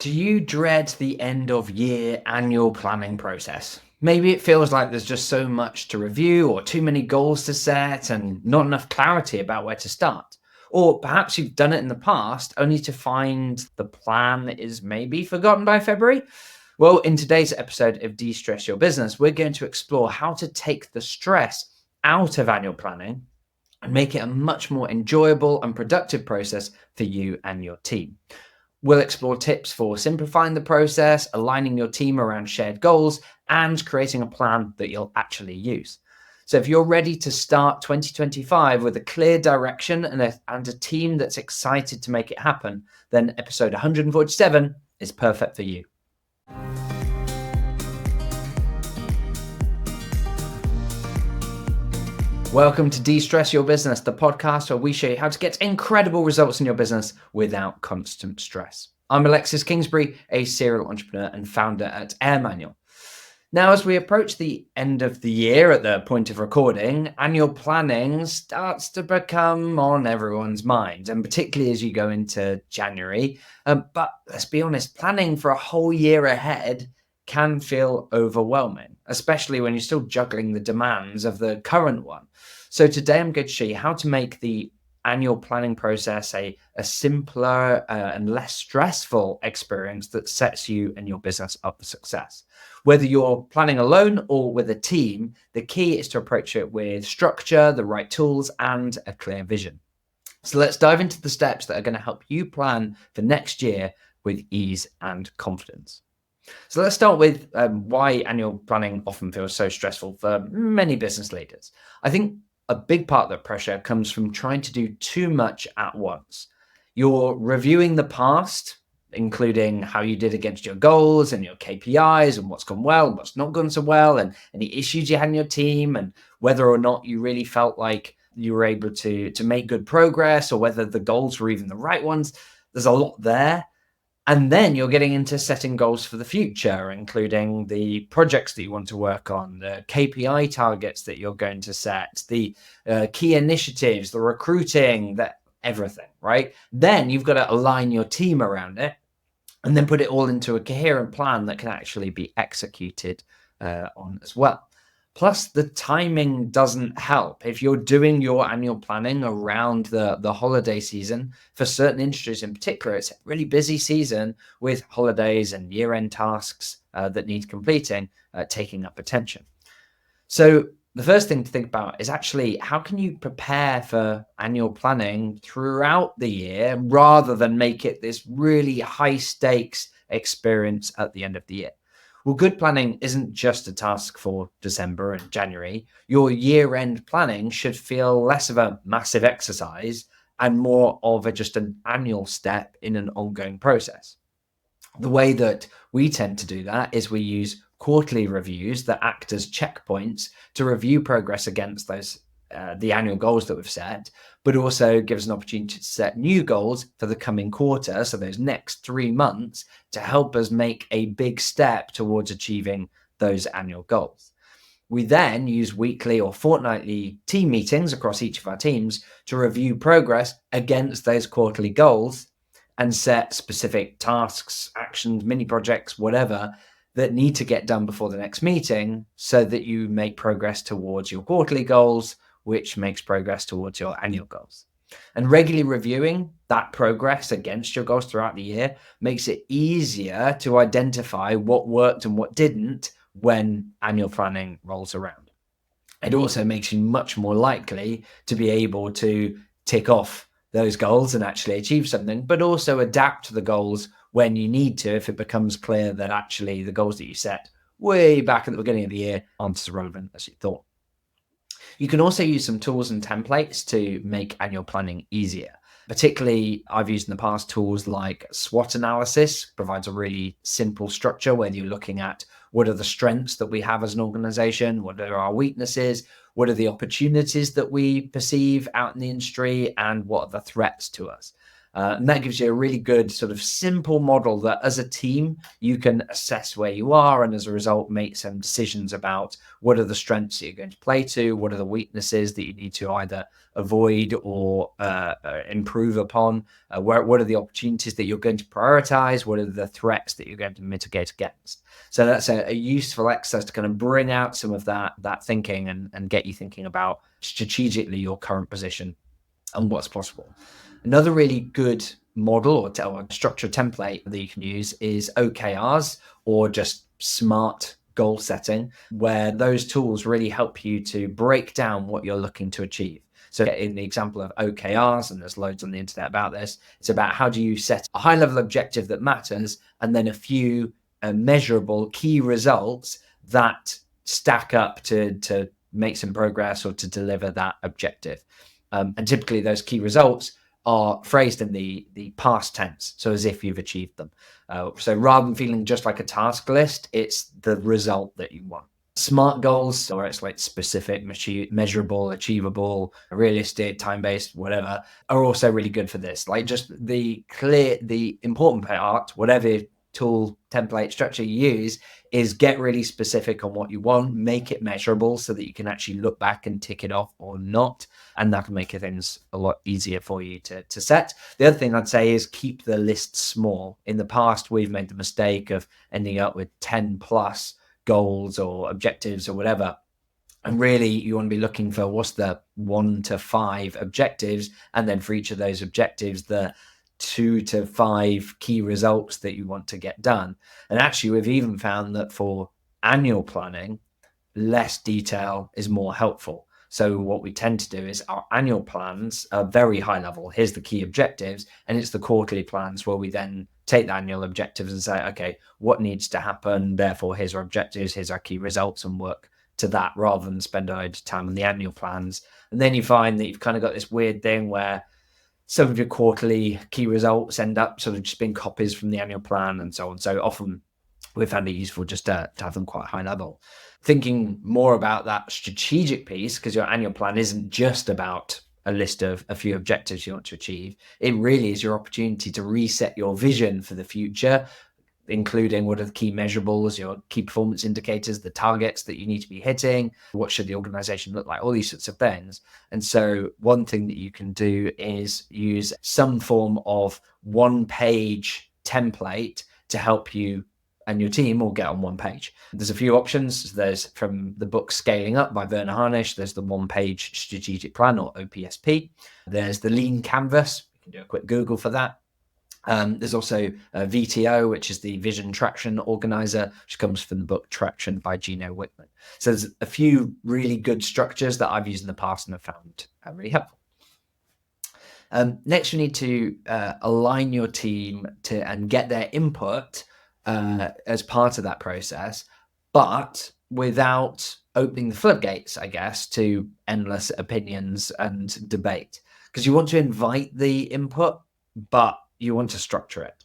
Do you dread the end of year annual planning process? Maybe it feels like there's just so much to review or too many goals to set and not enough clarity about where to start. Or perhaps you've done it in the past only to find the plan is maybe forgotten by February. Well, in today's episode of De-Stress Your Business, we're going to explore how to take the stress out of annual planning and make it a much more enjoyable and productive process for you and your team. We'll explore tips for simplifying the process, aligning your team around shared goals, and creating a plan that you'll actually use. So, if you're ready to start 2025 with a clear direction and a team that's excited to make it happen, then episode 147 is perfect for you. Welcome to De-Stress Your Business, the podcast where we show you how to get incredible results in your business without constant stress. I'm Alexis Kingsbury, a serial entrepreneur and founder at AirManual. Now, as we approach the end of the year at the point of recording, annual planning starts to become on everyone's mind, and particularly as you go into January. But let's be honest, planning for a whole year ahead can feel overwhelming, especially when you're still juggling the demands of the current one. So today I'm going to show you how to make the annual planning process a simpler and less stressful experience that sets you and your business up for success. Whether you're planning alone or with a team, the key is to approach it with structure, the right tools, and a clear vision. So let's dive into the steps that are going to help you plan for next year with ease and confidence. So let's start with why annual planning often feels so stressful for many business leaders. I think a big part of the pressure comes from trying to do too much at once. You're reviewing the past, including how you did against your goals and your KPIs and what's gone well and what's not gone so well and any issues you had in your team and whether or not you really felt like you were able to make good progress or whether the goals were even the right ones. There's a lot there. And then you're getting into setting goals for the future, including the projects that you want to work on, the KPI targets that you're going to set, the key initiatives, the recruiting, everything, right? Then you've got to align your team around it and then put it all into a coherent plan that can actually be executed on as well. Plus, the timing doesn't help. If you're doing your annual planning around the holiday season, for certain industries in particular, it's a really busy season with holidays and year-end tasks that need completing, taking up attention. So the first thing to think about is actually how can you prepare for annual planning throughout the year rather than make it this really high-stakes experience at the end of the year? Well, good planning isn't just a task for December and January. Your year-end planning should feel less of a massive exercise and more of just an annual step in an ongoing process. The way that we tend to do that is we use quarterly reviews that act as checkpoints to review progress against those the annual goals that we've set, but also gives an opportunity to set new goals for the coming quarter, so those next 3 months, to help us make a big step towards achieving those annual goals. We then use weekly or fortnightly team meetings across each of our teams to review progress against those quarterly goals and set specific tasks, actions, mini projects, whatever, that need to get done before the next meeting so that you make progress towards your quarterly goals, which makes progress towards your annual goals. And regularly reviewing that progress against your goals throughout the year makes it easier to identify what worked and what didn't when annual planning rolls around. It also makes you much more likely to be able to tick off those goals and actually achieve something, but also adapt the goals when you need to if it becomes clear that actually the goals that you set way back at the beginning of the year aren't as relevant as you thought. You can also use some tools and templates to make annual planning easier. Particularly, I've used in the past tools like SWOT analysis, provides a really simple structure where you're looking at what are the strengths that we have as an organization, what are our weaknesses, what are the opportunities that we perceive out in the industry, and what are the threats to us. And that gives you a really good sort of simple model that as a team, you can assess where you are and as a result, make some decisions about what are the strengths that you're going to play to, what are the weaknesses that you need to either avoid or improve upon, what are the opportunities that you're going to prioritize, what are the threats that you're going to mitigate against. So that's a useful exercise to kind of bring out some of that thinking and get you thinking about strategically your current position and what's possible. Another really good model or structure template that you can use is OKRs, or just smart goal setting, where those tools really help you to break down what you're looking to achieve. So in the example of OKRs, and there's loads on the internet about this, it's about how do you set a high level objective that matters and then a few measurable key results that stack up to make some progress or to deliver that objective. And typically those key results are phrased in the past tense, so as if you've achieved them. So rather than feeling just like a task list, it's the result that you want. Smart goals, or it's like specific, measurable, achievable, realistic, time-based, whatever, are also really good for this. Like just the important part, whatever tool, template, structure you use, is get really specific on what you want, make it measurable so that you can actually look back and tick it off or not. And that can make things a lot easier for you to set. The other thing I'd say is keep the list small. In the past, we've made the mistake of ending up with 10 plus goals or objectives or whatever. And really, you want to be looking for what's the 1 to 5 objectives. And then for each of those objectives, the 2 to 5 key results that you want to get done. And actually, we've even found that for annual planning, less detail is more helpful. So what we tend to do is our annual plans are very high level. Here's the key objectives. And it's the quarterly plans where we then take the annual objectives and say, okay, what needs to happen? Therefore, here's our objectives, here's our key results, and work to that rather than spend a load of time on the annual plans. And then you find that you've kind of got this weird thing where some of your quarterly key results end up sort of just being copies from the annual plan and so on. So often we found it useful just to have them quite high level. Thinking more about that strategic piece, because your annual plan isn't just about a list of a few objectives you want to achieve. It really is your opportunity to reset your vision for the future, including what are the key measurables, your key performance indicators, the targets that you need to be hitting, what should the organization look like, all these sorts of things. And so one thing that you can do is use some form of one-page template to help you and your team all get on one page. There's a few options. There's from the book Scaling Up by Werner Harnisch, there's the one-page strategic plan, or OPSP. There's the lean canvas. You can do a quick Google for that. There's also VTO, which is the Vision Traction Organizer, which comes from the book Traction by Gino Wickman. So there's a few really good structures that I've used in the past and have found really helpful. Next, you need to align your team and get their input as part of that process, but without opening the floodgates, I guess, to endless opinions and debate. Because you want to invite the input, but you want to structure it.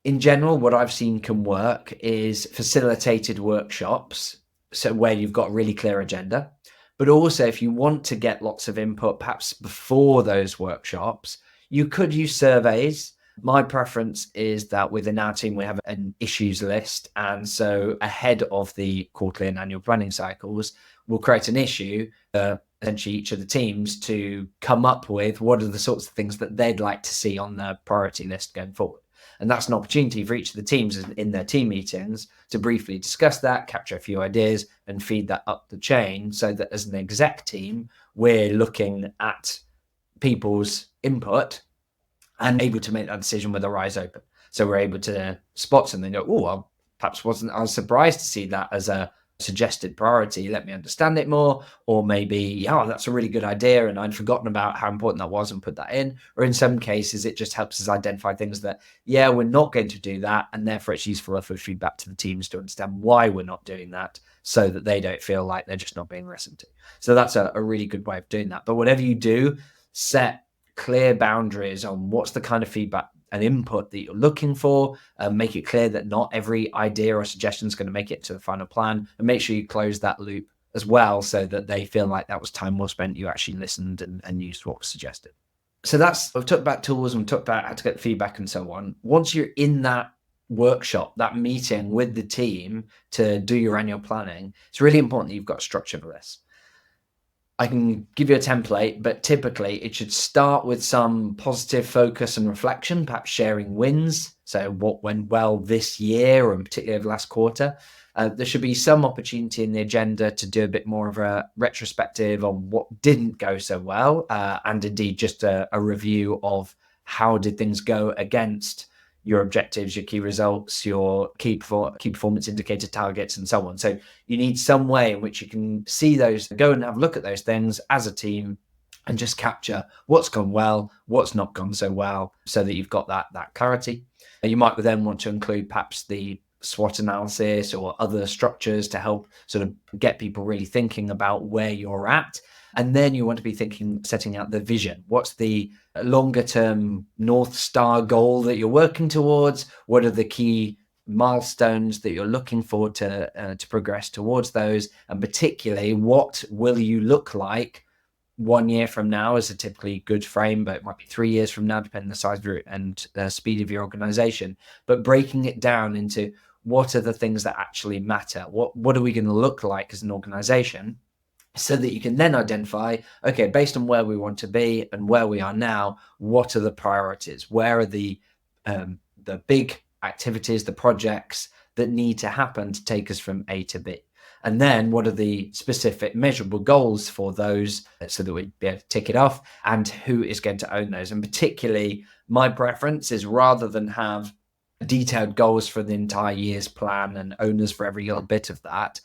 In general, what I've seen can work is facilitated workshops, so where you've got a really clear agenda. But also, if you want to get lots of input, perhaps before those workshops, you could use surveys. My preference is that within our team, we have an issues list. And so ahead of the quarterly and annual planning cycles, we'll create an issue, essentially each of the teams to come up with what are the sorts of things that they'd like to see on the priority list going forward. And that's an opportunity for each of the teams in their team meetings to briefly discuss that, capture a few ideas, and feed that up the chain so that as an exec team, we're looking at people's input and able to make that decision with our eyes open. So we're able to spot something and go, oh, well, perhaps I was surprised to see that as a suggested priority. Let me understand it more. Or maybe, oh, that's a really good idea and I'd forgotten about how important that was and put that in. Or in some cases, it just helps us identify things that, yeah, we're not going to do that. And therefore, it's useful for feedback to the teams to understand why we're not doing that so that they don't feel like they're just not being listened to. So that's a really good way of doing that. But whatever you do, set clear boundaries on what's the kind of feedback and input that you're looking for, make it clear that not every idea or suggestion is going to make it to the final plan, and make sure you close that loop as well so that they feel like that was time well spent, you actually listened and used what was suggested. So we've talked about tools and we've talked about how to get feedback and so on. Once you're in that workshop, that meeting with the team to do your annual planning, it's really important that you've got a structure for this. I can give you a template, but typically it should start with some positive focus and reflection, perhaps sharing wins. So what went well this year, or in particular the last quarter. There should be some opportunity in the agenda to do a bit more of a retrospective on what didn't go so well, and indeed just a review of how did things go against your objectives, your key results, your key performance indicator targets, and so on. So you need some way in which you can see those, go and have a look at those things as a team and just capture what's gone well, what's not gone so well, so that you've got that clarity. You might then want to include perhaps the SWOT analysis or other structures to help sort of get people really thinking about where you're at. And then you want to be setting out the vision. What's the longer term North Star goal that you're working towards? What are the key milestones that you're looking forward to progress towards those? And particularly, what will you look like 1 year from now is a typically good frame, but it might be 3 years from now, depending on the size of your and the speed of your organization. But breaking it down into what are the things that actually matter? What are we going to look like as an organization? So that you can then identify, okay, based on where we want to be and where we are now, what are the priorities? Where are the big activities, the projects that need to happen to take us from A to B? And then what are the specific measurable goals for those so that we'd be able to tick it off, and who is going to own those? And particularly, my preference is rather than have detailed goals for the entire year's plan and owners for every little bit of that,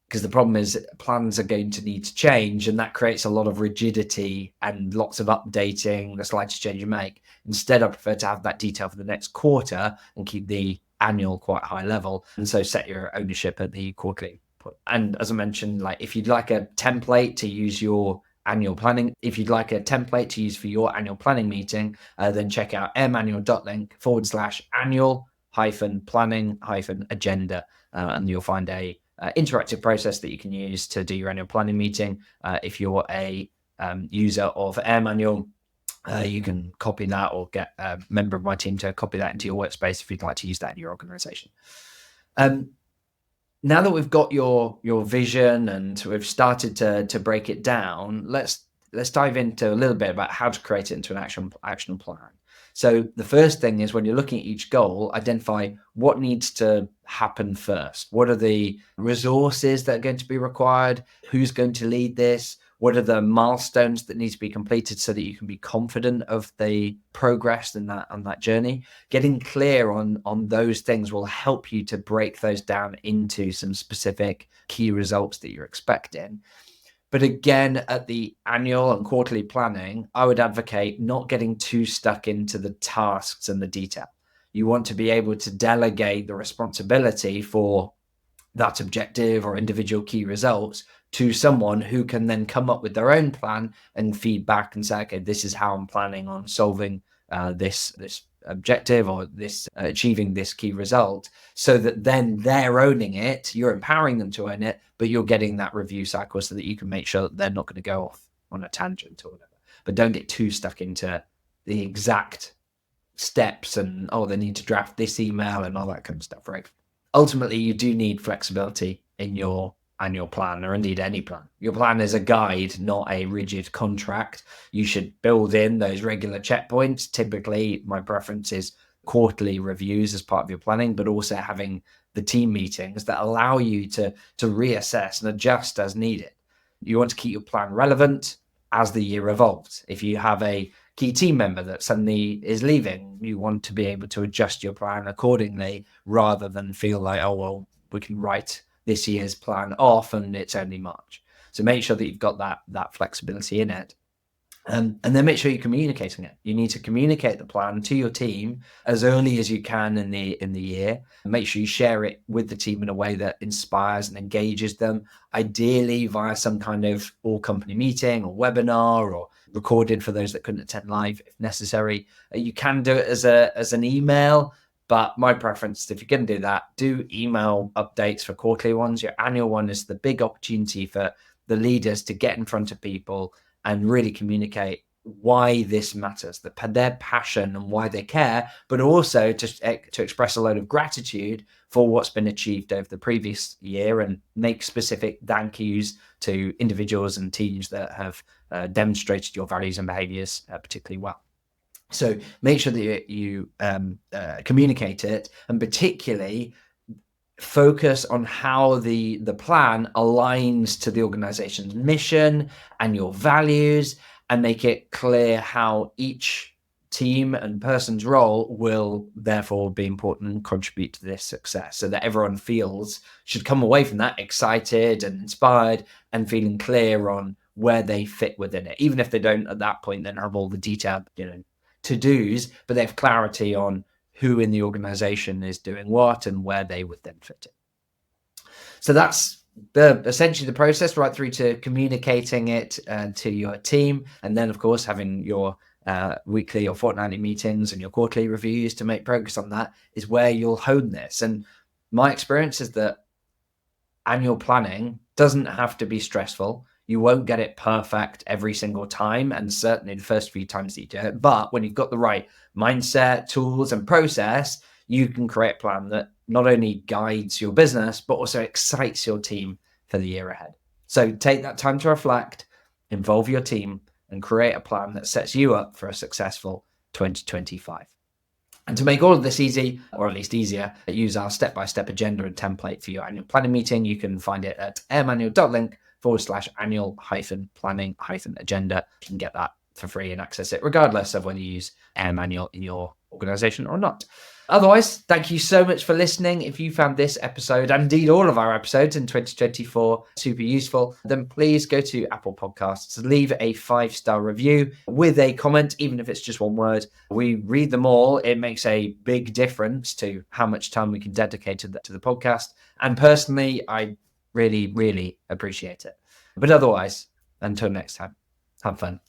because the problem is plans are going to need to change, and that creates a lot of rigidity and lots of updating the slightest change you make. Instead, I prefer to have that detail for the next quarter and keep the annual quite high level, and so set your ownership at the quarterly. And as I mentioned, like if you'd like a template to use your annual planning, if you'd like a template to use for your annual planning meeting, then check out airmanual.link/annual-planning-agenda, and you'll find a interactive process that you can use to do your annual planning meeting. If you're a user of AirManual, you can copy that or get a member of my team to copy that into your workspace if you'd like to use that in your organization. Now that we've got your vision and we've started to break it down, let's dive into a little bit about how to create it into an action plan. So the first thing is, when you're looking at each goal, identify what needs to happen first. What are the resources that are going to be required? Who's going to lead this? What are the milestones that need to be completed so that you can be confident of the progress on that journey? Getting clear on those things will help you to break those down into some specific key results that you're expecting. But again, at the annual and quarterly planning, I would advocate not getting too stuck into the tasks and the detail. You want to be able to delegate the responsibility for that objective or individual key results to someone who can then come up with their own plan and feedback and say, okay, this is how I'm planning on solving this objective or this achieving this key result, so that then they're owning it, you're empowering them to own it, but you're getting that review cycle so that you can make sure that they're not going to go off on a tangent or whatever. But don't get too stuck into the exact steps and, they need to draft this email and all that kind of stuff, right? Ultimately, you do need flexibility in your annual plan, or indeed any plan. Your plan is a guide, not a rigid contract. You should build in those regular checkpoints. Typically, my preference is quarterly reviews as part of your planning, but also having the team meetings that allow you to reassess and adjust as needed. You want to keep your plan relevant as the year evolves. If you have a key team member that suddenly is leaving, you want to be able to adjust your plan accordingly, rather than feel like, we can write this year's plan off and it's only March. So make sure that you've got that flexibility in it. And then make sure you're communicating it. You need to communicate the plan to your team as early as you can in the year. Make sure you share it with the team in a way that inspires and engages them, ideally via some kind of all-company meeting or webinar, or recorded for those that couldn't attend live if necessary. You can do it as an email, but my preference is, if you're going to do that, do email updates for quarterly ones. Your annual one is the big opportunity for the leaders to get in front of people and really communicate why this matters, their passion and why they care, but also to express a load of gratitude for what's been achieved over the previous year and make specific thank yous to individuals and teams that have demonstrated your values and behaviors particularly well. So make sure that you communicate it, and particularly focus on how the plan aligns to the organization's mission and your values, and make it clear how each team and person's role will therefore be important and contribute to this success, so that everyone should come away from that excited and inspired and feeling clear on where they fit within it, even if they don't at that point then have all the detailed to-dos, but they have clarity on who in the organization is doing what and where they would then fit in. So that's essentially the process, right through to communicating it to your team. And then, of course, having your weekly or fortnightly meetings and your quarterly reviews to make progress on that is where you'll hone this. And my experience is that annual planning doesn't have to be stressful. You won't get it perfect every single time, and certainly the first few times that you do it. But when you've got the right mindset, tools, and process, you can create a plan that not only guides your business, but also excites your team for the year ahead. So take that time to reflect, involve your team, and create a plan that sets you up for a successful 2025. And to make all of this easy, or at least easier, use our step-by-step agenda and template for your annual planning meeting. You can find it at airmanual.link/annual-planning-agenda. You can get that for free and access it regardless of whether you use AirManual in your organization or not. Otherwise, thank you so much for listening. If you found this episode, and indeed all of our episodes in 2024, super useful, then please go to Apple Podcasts, leave a 5-star review with a comment, even if it's just one word. We read them all. It makes a big difference to how much time we can dedicate to the podcast. And personally, I really, really appreciate it. But otherwise, until next time, have fun.